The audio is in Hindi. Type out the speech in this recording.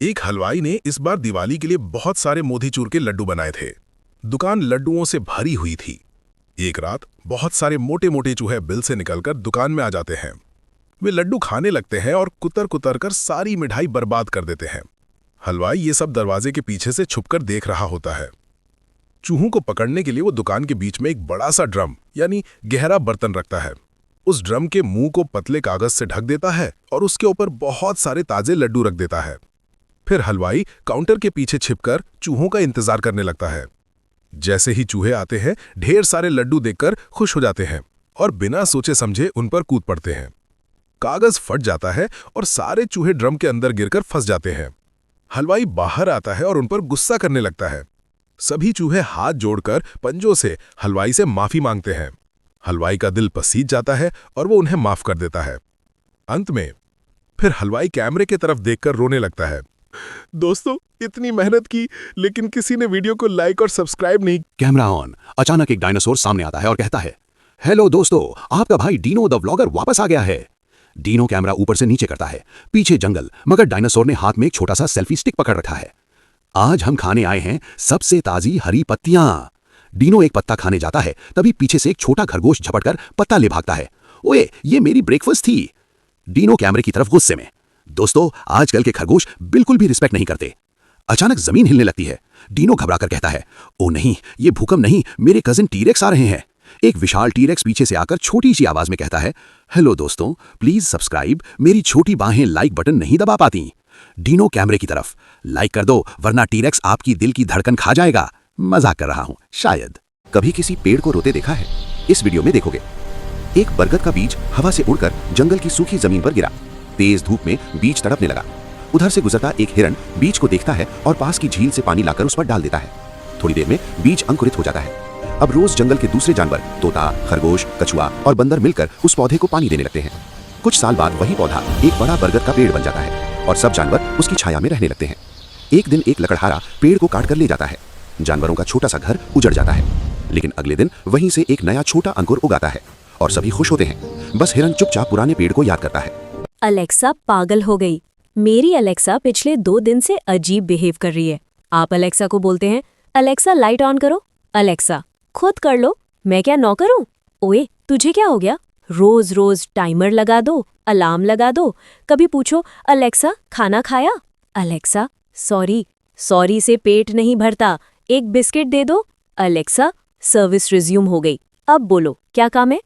एक हलवाई ने इस बार दिवाली के लिए बहुत सारे मोतीचूर के लड्डू बनाए थे। दुकान लड्डुओं से भरी हुई थी। एक रात बहुत सारे मोटे मोटे चूहे बिल से निकलकर दुकान में आ जाते हैं। वे लड्डू खाने लगते हैं और कुतर कुतर कर सारी मिठाई बर्बाद कर देते हैं। हलवाई ये सब दरवाजे के पीछे से छुपकर देख रहा होता है। चूहों को पकड़ने के लिए वो दुकान के बीच में एक बड़ा सा ड्रम यानी गहरा बर्तन रखता है। उस ड्रम के मुंह को पतले कागज से ढक देता है और उसके ऊपर बहुत सारे ताजे लड्डू रख देता है। फिर हलवाई काउंटर के पीछे छिपकर चूहों का इंतजार करने लगता है। जैसे ही चूहे आते हैं, ढेर सारे लड्डू देखकर खुश हो जाते हैं और बिना सोचे समझे उन पर कूद पड़ते हैं। कागज फट जाता है और सारे चूहे ड्रम के अंदर गिरकर फंस जाते हैं। हलवाई बाहर आता है और उन पर गुस्सा करने लगता है। सभी चूहे हाथ जोड़कर पंजों से हलवाई से माफी मांगते हैं। हलवाई का दिल पसीज जाता है और वो उन्हें माफ कर देता है। अंत में फिर हलवाई कैमरे की तरफ देखकर रोने लगता है। दोस्तों, इतनी मेहनत की लेकिन किसी ने वीडियो को लाइक और सब्सक्राइब नहीं। Camera on. अचानक एक डायनासोर सामने आता है और कहता है, हेलो दोस्तों, आपका भाई डीनो द व्लॉगर वापस आ गया है। डीनो कैमरा ऊपर से नीचे करता है। पीछे जंगल, मगर डायनासोर ने हाथ में एक छोटा सा सेल्फी स्टिक पकड़ रखा है। आज हम खाने आए हैं सबसे ताजी हरी पत्तियां। डीनो एक पत्ता खाने जाता है, तभी पीछे से एक छोटा खरगोश झपटकर पत्ता ले भागता है। ओए, ये मेरी ब्रेकफास्ट थी। डीनो कैमरे की तरफ गुस्से में। दोस्तों, आजकल के खरगोश बिल्कुल भी रिस्पेक्ट नहीं करते। अचानक जमीन हिलने लगती है। डीनो घबराकर कहता है, ओ नहीं, ये भूकंप नहीं, मेरे कजिन टीरेक्स आ रहे हैं। एक विशाल टीरेक्स पीछे से आकर छोटी सी आवाज में कहता है, हेलो दोस्तों, प्लीज सब्सक्राइब, मेरी छोटी बाहें लाइक बटन नहीं दबा पाती। डीनो कैमरे की तरफ, लाइक कर दो वरना टीरेक्स आपकी दिल की धड़कन खा जाएगा। मजाक कर रहा हूं शायद। कभी किसी पेड़ को रोते देखा है? इस वीडियो में देखोगे। एक बरगद का बीज हवा से उड़कर जंगल की सूखी जमीन पर गिरा। तेज धूप में बीज तड़पने लगा। उधर से गुजरता एक हिरण बीज को देखता है और पास की झील से पानी लाकर उस पर डाल देता है। थोड़ी देर में बीज अंकुरित हो जाता है। अब रोज जंगल के दूसरे जानवर, तोता, खरगोश, कछुआ और बंदर मिलकर उस पौधे को पानी देने लगते हैं। कुछ साल बाद वही पौधा एक बड़ा बरगद का पेड़ बन जाता है और सब जानवर उसकी छाया में रहने लगते हैं। एक दिन एक लकड़हारा पेड़ को काट कर ले जाता है। जानवरों का छोटा सा घर उजड़ जाता है, लेकिन अगले दिन वहीं से एक नया छोटा अंकुर उगाता है और सभी खुश होते हैं। बस हिरण चुपचाप पुराने पेड़ को याद करता है। अलेक्सा पागल हो गई। मेरी अलेक्सा पिछले 2 दिन से अजीब बिहेव कर रही है। आप अलेक्सा को बोलते हैं, अलेक्सा लाइट ऑन करो। अलेक्सा खुद कर लो, मैं क्या नौकर हूँ? ओए, तुझे क्या हो गया? रोज रोज टाइमर लगा दो, अलार्म लगा दो। कभी पूछो, अलेक्सा खाना खाया? अलेक्सा सॉरी से पेट नहीं भरता, एक बिस्किट दे दो। अलेक्सा सर्विस रिज्यूम हो गई। अब बोलो क्या काम है?